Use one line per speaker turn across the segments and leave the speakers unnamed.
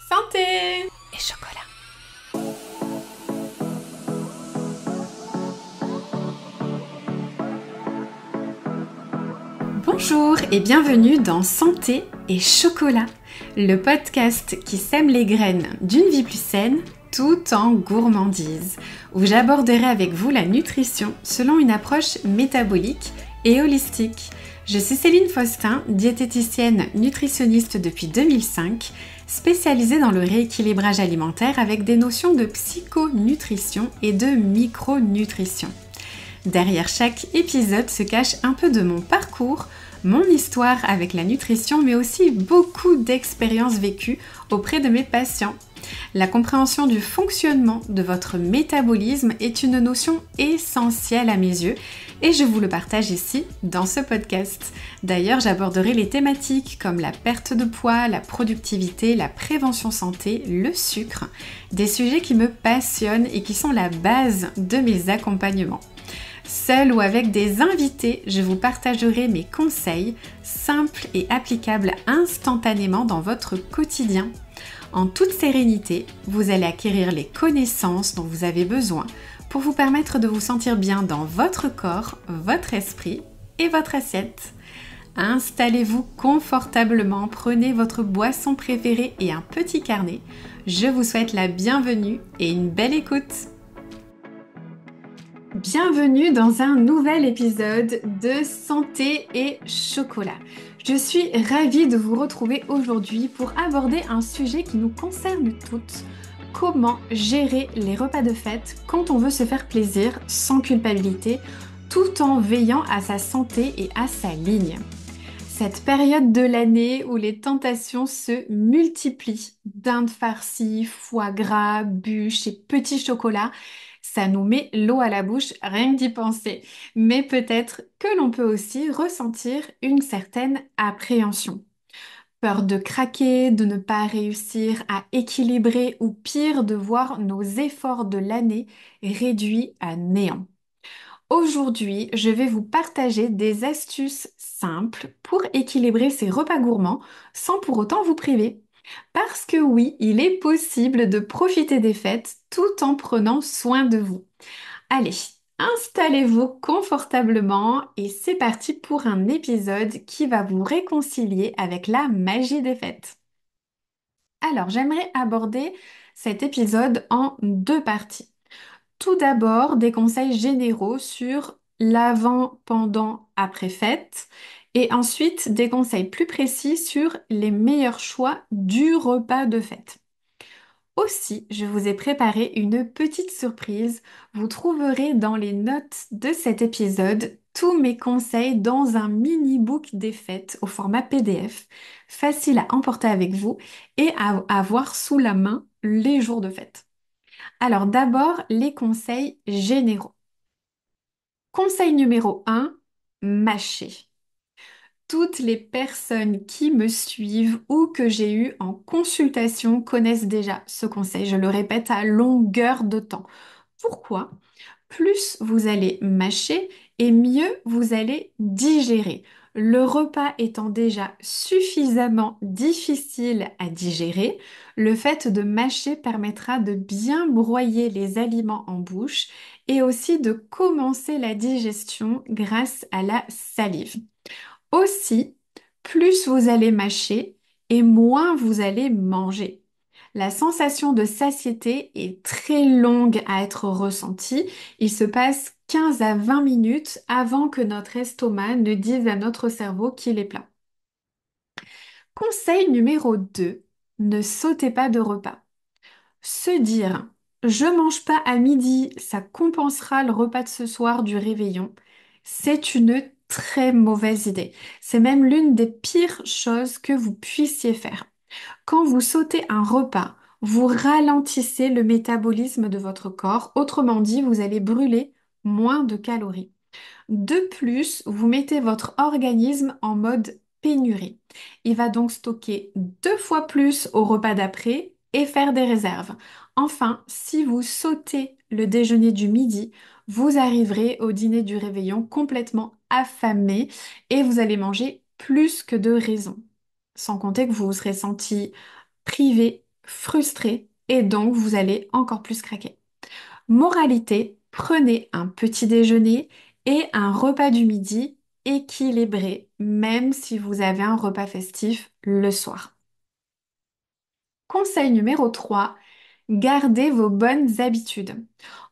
Santé et chocolat. Bonjour et bienvenue dans Santé et chocolat, le podcast qui sème les graines d'une vie plus saine tout en gourmandise, où j'aborderai avec vous la nutrition selon une approche métabolique et holistique. Je suis Céline Faustin, diététicienne nutritionniste depuis 2005, spécialisée dans le rééquilibrage alimentaire avec des notions de psychonutrition et de micronutrition. Derrière chaque épisode se cache un peu de mon parcours, mon histoire avec la nutrition, mais aussi beaucoup d'expériences vécues auprès de mes patients. La compréhension du fonctionnement de votre métabolisme est une notion essentielle à mes yeux et je vous le partage ici dans ce podcast. D'ailleurs, j'aborderai les thématiques comme la perte de poids, la productivité, la prévention santé, le sucre, des sujets qui me passionnent et qui sont la base de mes accompagnements. Seule ou avec des invités, je vous partagerai mes conseils simples et applicables instantanément dans votre quotidien. En toute sérénité, vous allez acquérir les connaissances dont vous avez besoin pour vous permettre de vous sentir bien dans votre corps, votre esprit et votre assiette. Installez-vous confortablement, prenez votre boisson préférée et un petit carnet. Je vous souhaite la bienvenue et une belle écoute. Bienvenue dans un nouvel épisode de Santé et chocolat. Je suis ravie de vous retrouver aujourd'hui pour aborder un sujet qui nous concerne toutes. Comment gérer les repas de fête quand on veut se faire plaisir sans culpabilité, tout en veillant à sa santé et à sa ligne. Cette période de l'année où les tentations se multiplient, dinde farcie, foie gras, bûches et petits chocolats, ça nous met l'eau à la bouche rien que d'y penser. Mais peut-être que l'on peut aussi ressentir une certaine appréhension. Peur de craquer, de ne pas réussir à équilibrer ou pire de voir nos efforts de l'année réduits à néant. Aujourd'hui, je vais vous partager des astuces simples pour équilibrer ces repas gourmands sans pour autant vous priver. Parce que oui, il est possible de profiter des fêtes tout en prenant soin de vous. Allez, installez-vous confortablement et c'est parti pour un épisode qui va vous réconcilier avec la magie des fêtes. Alors, j'aimerais aborder cet épisode en deux parties. Tout d'abord, des conseils généraux sur l'avant, pendant, après fête. Et ensuite, des conseils plus précis sur les meilleurs choix du repas de fête. Aussi, je vous ai préparé une petite surprise. Vous trouverez dans les notes de cet épisode tous mes conseils dans un mini-book des fêtes au format PDF, facile à emporter avec vous et à avoir sous la main les jours de fête. Alors d'abord, les conseils généraux. Conseil numéro un, mâcher. Toutes les personnes qui me suivent ou que j'ai eues en consultation connaissent déjà ce conseil. Je le répète à longueur de temps. Pourquoi? Plus vous allez mâcher et mieux vous allez digérer. Le repas étant déjà suffisamment difficile à digérer, le fait de mâcher permettra de bien broyer les aliments en bouche et aussi de commencer la digestion grâce à la salive. Aussi, plus vous allez mâcher et moins vous allez manger. La sensation de satiété est très longue à être ressentie. Il se passe 15 à 20 minutes avant que notre estomac ne dise à notre cerveau qu'il est plein. Conseil numéro 2, ne sautez pas de repas. Se dire, je mange pas à midi, ça compensera le repas de ce soir du réveillon, c'est une très mauvaise idée. C'est même l'une des pires choses que vous puissiez faire. Quand vous sautez un repas, vous ralentissez le métabolisme de votre corps. Autrement dit, vous allez brûler moins de calories. De plus, vous mettez votre organisme en mode pénurie. Il va donc stocker 2 fois plus au repas d'après et faire des réserves. Enfin, si vous sautez le déjeuner du midi, vous arriverez au dîner du réveillon complètement affamé et vous allez manger plus que de raison. Sans compter que vous vous serez senti privé, frustré et donc vous allez encore plus craquer. Moralité, prenez un petit déjeuner et un repas du midi équilibré, même si vous avez un repas festif le soir. Conseil numéro 3, gardez vos bonnes habitudes.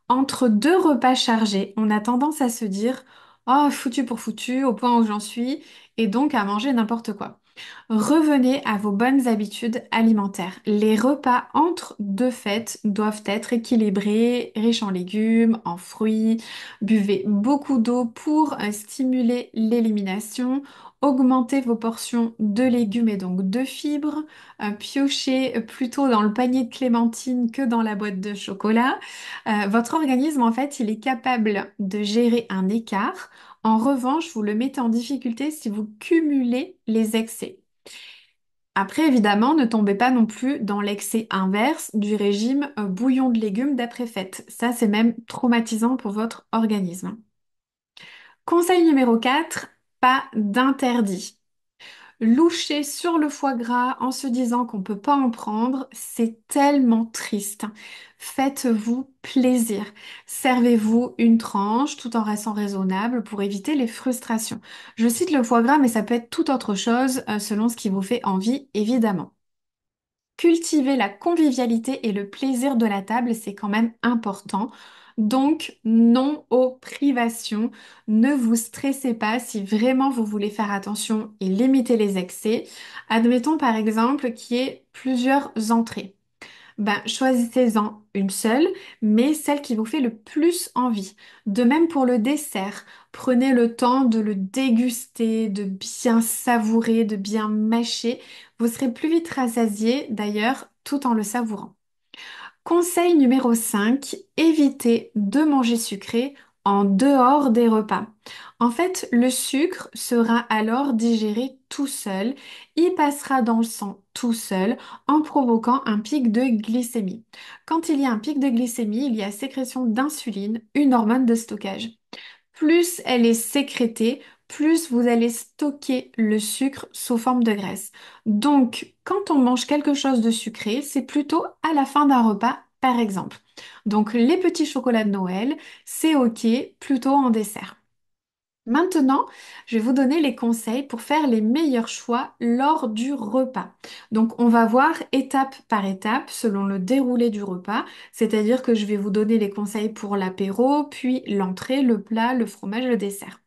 Entre deux repas chargés, on a tendance à se dire «Oh, foutu pour foutu, au point où j'en suis», et donc à manger n'importe quoi. Revenez à vos bonnes habitudes alimentaires. Les repas entre deux fêtes doivent être équilibrés, riches en légumes, en fruits. Buvez beaucoup d'eau pour stimuler l'élimination. Augmentez vos portions de légumes et donc de fibres. Piochez plutôt dans le panier de clémentine que dans la boîte de chocolat. Votre organisme, en fait, il est capable de gérer un écart. En revanche, vous le mettez en difficulté si vous cumulez les excès. Après, évidemment, ne tombez pas non plus dans l'excès inverse du régime bouillon de légumes d'après-fête. Ça, c'est même traumatisant pour votre organisme. Conseil numéro 4, pas d'interdit. Loucher sur le foie gras en se disant qu'on ne peut pas en prendre, c'est tellement triste. Faites-vous plaisir. Servez-vous une tranche tout en restant raisonnable pour éviter les frustrations. Je cite le foie gras, mais ça peut être tout autre chose selon ce qui vous fait envie, évidemment. Cultiver la convivialité et le plaisir de la table, c'est quand même important. Donc, non aux privations. Ne vous stressez pas si vraiment vous voulez faire attention et limiter les excès. Admettons par exemple qu'il y ait plusieurs entrées. Ben, choisissez-en une seule, mais celle qui vous fait le plus envie. De même pour le dessert, prenez le temps de le déguster, de bien savourer, de bien mâcher. Vous serez plus vite rassasié d'ailleurs tout en le savourant. Conseil numéro 5, évitez de manger sucré en dehors des repas. En fait, le sucre sera alors digéré tout seul, il passera dans le sang tout seul en provoquant un pic de glycémie. Quand il y a un pic de glycémie, il y a sécrétion d'insuline, une hormone de stockage. Plus elle est sécrétée, plus vous allez stocker le sucre sous forme de graisse. Donc, quand on mange quelque chose de sucré, c'est plutôt à la fin d'un repas, par exemple. Donc, les petits chocolats de Noël, c'est OK, plutôt en dessert. Maintenant, je vais vous donner les conseils pour faire les meilleurs choix lors du repas. Donc, on va voir étape par étape selon le déroulé du repas, c'est-à-dire que je vais vous donner les conseils pour l'apéro, puis l'entrée, le plat, le fromage, le dessert.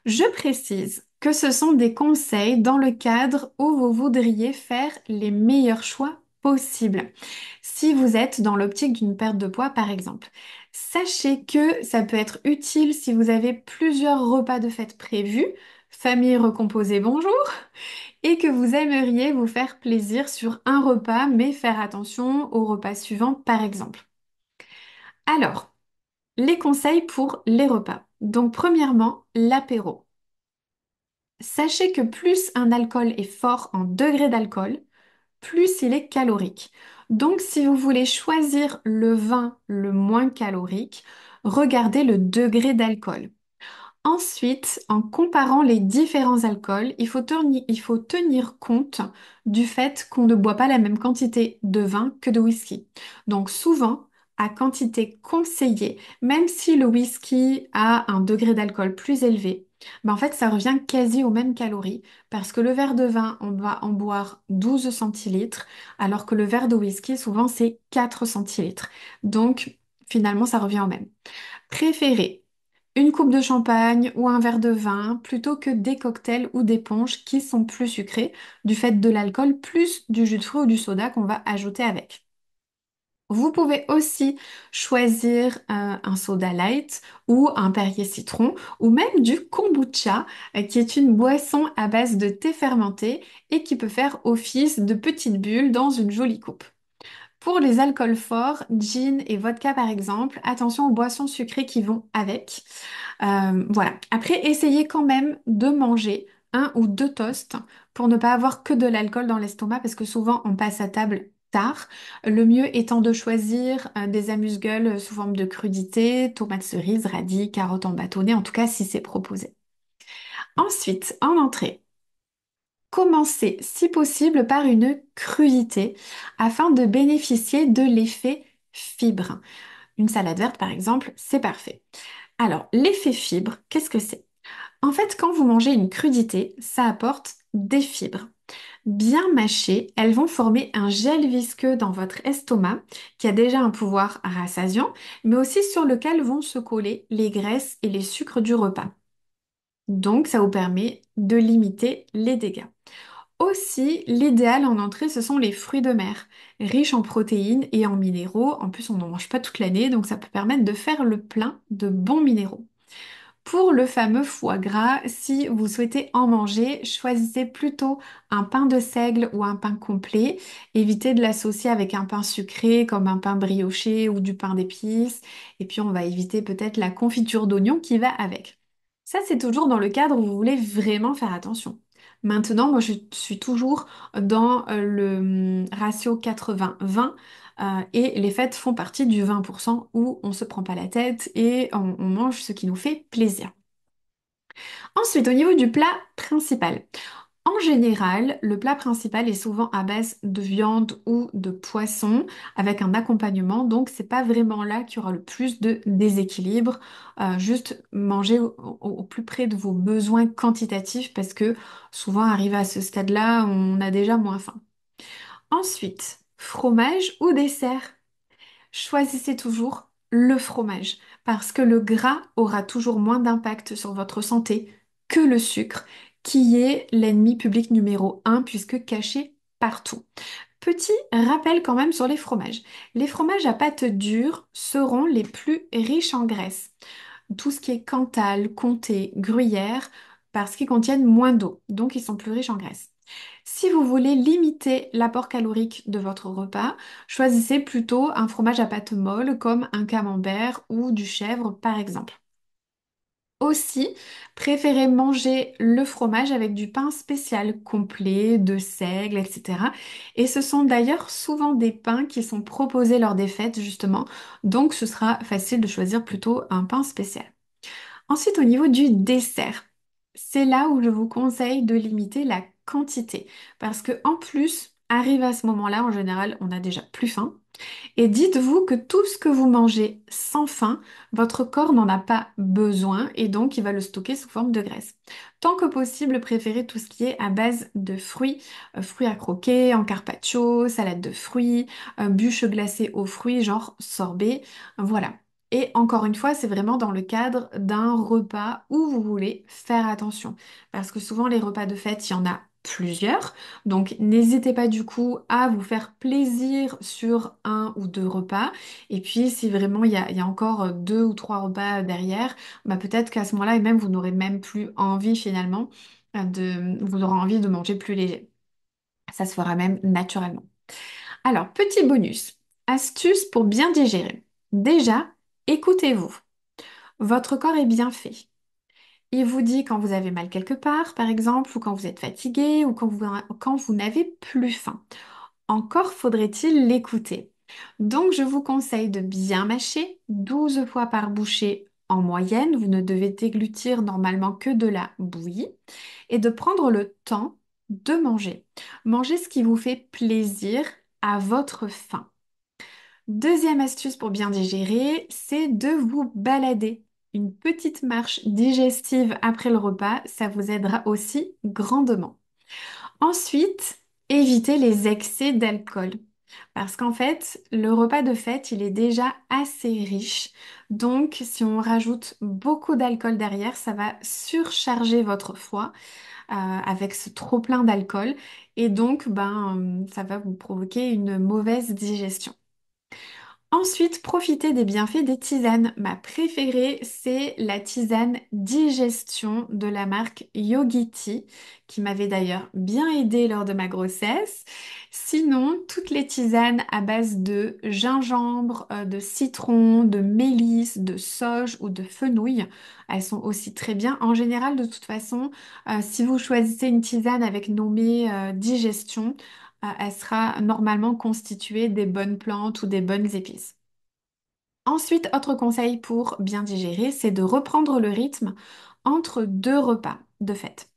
Je précise que ce sont des conseils dans le cadre où vous voudriez faire les meilleurs choix possibles. Si vous êtes dans l'optique d'une perte de poids, par exemple, sachez que ça peut être utile si vous avez plusieurs repas de fête prévus, famille recomposée, bonjour, et que vous aimeriez vous faire plaisir sur un repas, mais faire attention au repas suivant, par exemple. Alors, les conseils pour les repas. Donc, premièrement, l'apéro. Sachez que plus un alcool est fort en degré d'alcool, plus il est calorique. Donc si vous voulez choisir le vin le moins calorique, regardez le degré d'alcool. Ensuite, en comparant les différents alcools, il faut tenir compte du fait qu'on ne boit pas la même quantité de vin que de whisky. Donc souvent, à quantité conseillée, même si le whisky a un degré d'alcool plus élevé, ben en fait, ça revient quasi aux mêmes calories parce que le verre de vin, on va en boire 12 centilitres, alors que le verre de whisky, souvent, c'est 4 centilitres. Donc, finalement, ça revient au même. Préférez une coupe de champagne ou un verre de vin plutôt que des cocktails ou des punchs qui sont plus sucrés du fait de l'alcool plus du jus de fruits ou du soda qu'on va ajouter avec. Vous pouvez aussi choisir un soda light ou un Perrier citron ou même du kombucha qui est une boisson à base de thé fermenté et qui peut faire office de petite bulle dans une jolie coupe. Pour les alcools forts, gin et vodka par exemple, attention aux boissons sucrées qui vont avec. Voilà. Après, essayez quand même de manger un ou deux toasts pour ne pas avoir que de l'alcool dans l'estomac parce que souvent on passe à table tard. Le mieux étant de choisir des amuse-gueules sous forme de crudités, tomates cerises, radis, carottes en bâtonnet, en tout cas si c'est proposé. Ensuite, en entrée. Commencez, si possible, par une crudité afin de bénéficier de l'effet fibre. Une salade verte, par exemple, c'est parfait. Alors, l'effet fibre, qu'est-ce que c'est? En fait, quand vous mangez une crudité, ça apporte des fibres. Bien mâchées, elles vont former un gel visqueux dans votre estomac qui a déjà un pouvoir rassasiant, mais aussi sur lequel vont se coller les graisses et les sucres du repas. Donc, ça vous permet de limiter les dégâts. Aussi, l'idéal en entrée, ce sont les fruits de mer, riches en protéines et en minéraux. En plus, on n'en mange pas toute l'année, donc ça peut permettre de faire le plein de bons minéraux. Pour le fameux foie gras, si vous souhaitez en manger, choisissez plutôt un pain de seigle ou un pain complet. Évitez de l'associer avec un pain sucré comme un pain brioché ou du pain d'épices. Et puis on va éviter peut-être la confiture d'oignon qui va avec. Ça, c'est toujours dans le cadre où vous voulez vraiment faire attention. Maintenant, moi, je suis toujours dans le ratio 80-20. Et les fêtes font partie du 20% où on se prend pas la tête et on mange ce qui nous fait plaisir. Ensuite, au niveau du plat principal. En général, le plat principal est souvent à base de viande ou de poisson avec un accompagnement, donc c'est pas vraiment là qu'il y aura le plus de déséquilibre. Juste manger au plus près de vos besoins quantitatifs parce que souvent arrivé à ce stade-là, on a déjà moins faim. Ensuite, fromage ou dessert. Choisissez toujours le fromage parce que le gras aura toujours moins d'impact sur votre santé que le sucre, qui est l'ennemi public numéro un puisque caché partout. Petit rappel quand même sur les fromages. Les fromages à pâte dure seront les plus riches en graisse. Tout ce qui est Cantal, Comté, Gruyère, parce qu'ils contiennent moins d'eau, donc ils sont plus riches en graisse. Si vous voulez limiter l'apport calorique de votre repas, choisissez plutôt un fromage à pâte molle comme un camembert ou du chèvre par exemple. Aussi, préférez manger le fromage avec du pain spécial complet, de seigle, etc. Et ce sont d'ailleurs souvent des pains qui sont proposés lors des fêtes justement, donc ce sera facile de choisir plutôt un pain spécial. Ensuite, au niveau du dessert, c'est là où je vous conseille de limiter la quantité. Parce que en plus, arrive à ce moment-là, en général, on a déjà plus faim. Et dites-vous que tout ce que vous mangez sans faim, votre corps n'en a pas besoin et donc il va le stocker sous forme de graisse. Tant que possible, préférez tout ce qui est à base de fruits, fruits à croquer, en carpaccio, salade de fruits, bûches glacées aux fruits, genre sorbet, voilà. Et encore une fois, c'est vraiment dans le cadre d'un repas où vous voulez faire attention. Parce que souvent, les repas de fête, il y en a plusieurs. Donc n'hésitez pas du coup à vous faire plaisir sur un ou deux repas. Et puis si vraiment il y a encore deux ou trois repas derrière, bah, peut-être qu'à ce moment-là, et même vous n'aurez même plus envie finalement vous aurez envie de manger plus léger. Ça se fera même naturellement. Alors, petit bonus, astuce pour bien digérer. Déjà, écoutez-vous. Votre corps est bien fait. Il vous dit quand vous avez mal quelque part, par exemple, ou quand vous êtes fatigué, ou quand vous n'avez plus faim. Encore faudrait-il l'écouter. Donc, je vous conseille de bien mâcher 12 fois par bouchée en moyenne. Vous ne devez déglutir normalement que de la bouillie et de prendre le temps de manger. Mangez ce qui vous fait plaisir à votre faim. Deuxième astuce pour bien digérer, c'est de vous balader. Une petite marche digestive après le repas, ça vous aidera aussi grandement. Ensuite, évitez les excès d'alcool. Parce qu'en fait, le repas de fête, il est déjà assez riche. Donc, si on rajoute beaucoup d'alcool derrière, ça va surcharger votre foie avec ce trop plein d'alcool. Et donc, ça va vous provoquer une mauvaise digestion. Ensuite, profitez des bienfaits des tisanes. Ma préférée, c'est la tisane digestion de la marque Yogiti, qui m'avait d'ailleurs bien aidée lors de ma grossesse. Sinon, toutes les tisanes à base de gingembre, de citron, de mélisse, de sauge ou de fenouil, elles sont aussi très bien. En général, de toute façon, si vous choisissez une tisane avec nommé digestion, elle sera normalement constituée des bonnes plantes ou des bonnes épices. Ensuite, autre conseil pour bien digérer, c'est de reprendre le rythme entre deux repas. de fête.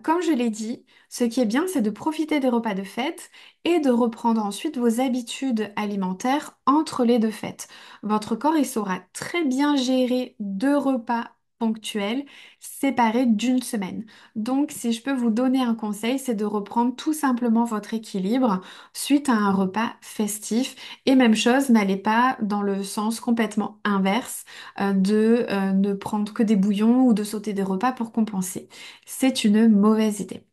Comme je l'ai dit, ce qui est bien, c'est de profiter des repas de fête et de reprendre ensuite vos habitudes alimentaires entre les deux fêtes. Votre corps, il saura très bien gérer deux repas ponctuels séparés d'une semaine. Donc, si je peux vous donner un conseil, c'est de reprendre tout simplement votre équilibre suite à un repas festif. Et même chose, n'allez pas dans le sens complètement inverse de ne prendre que des bouillons ou de sauter des repas pour compenser. C'est une mauvaise idée.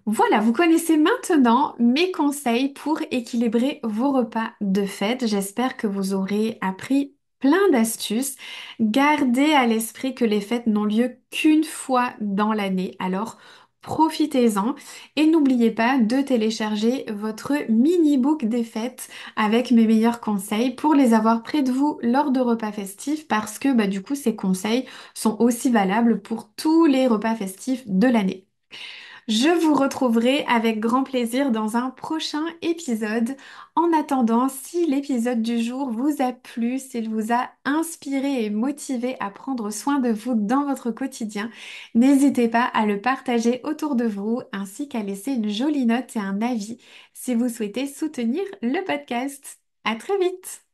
Voilà, vous connaissez maintenant mes conseils pour équilibrer vos repas de fête. J'espère que vous aurez appris plein d'astuces. Gardez à l'esprit que les fêtes n'ont lieu qu'une fois dans l'année, alors profitez-en et n'oubliez pas de télécharger votre mini-book des fêtes avec mes meilleurs conseils pour les avoir près de vous lors de repas festifs parce que du coup ces conseils sont aussi valables pour tous les repas festifs de l'année. Je vous retrouverai avec grand plaisir dans un prochain épisode. En attendant, si l'épisode du jour vous a plu, s'il vous a inspiré et motivé à prendre soin de vous dans votre quotidien, n'hésitez pas à le partager autour de vous ainsi qu'à laisser une jolie note et un avis si vous souhaitez soutenir le podcast. À très vite!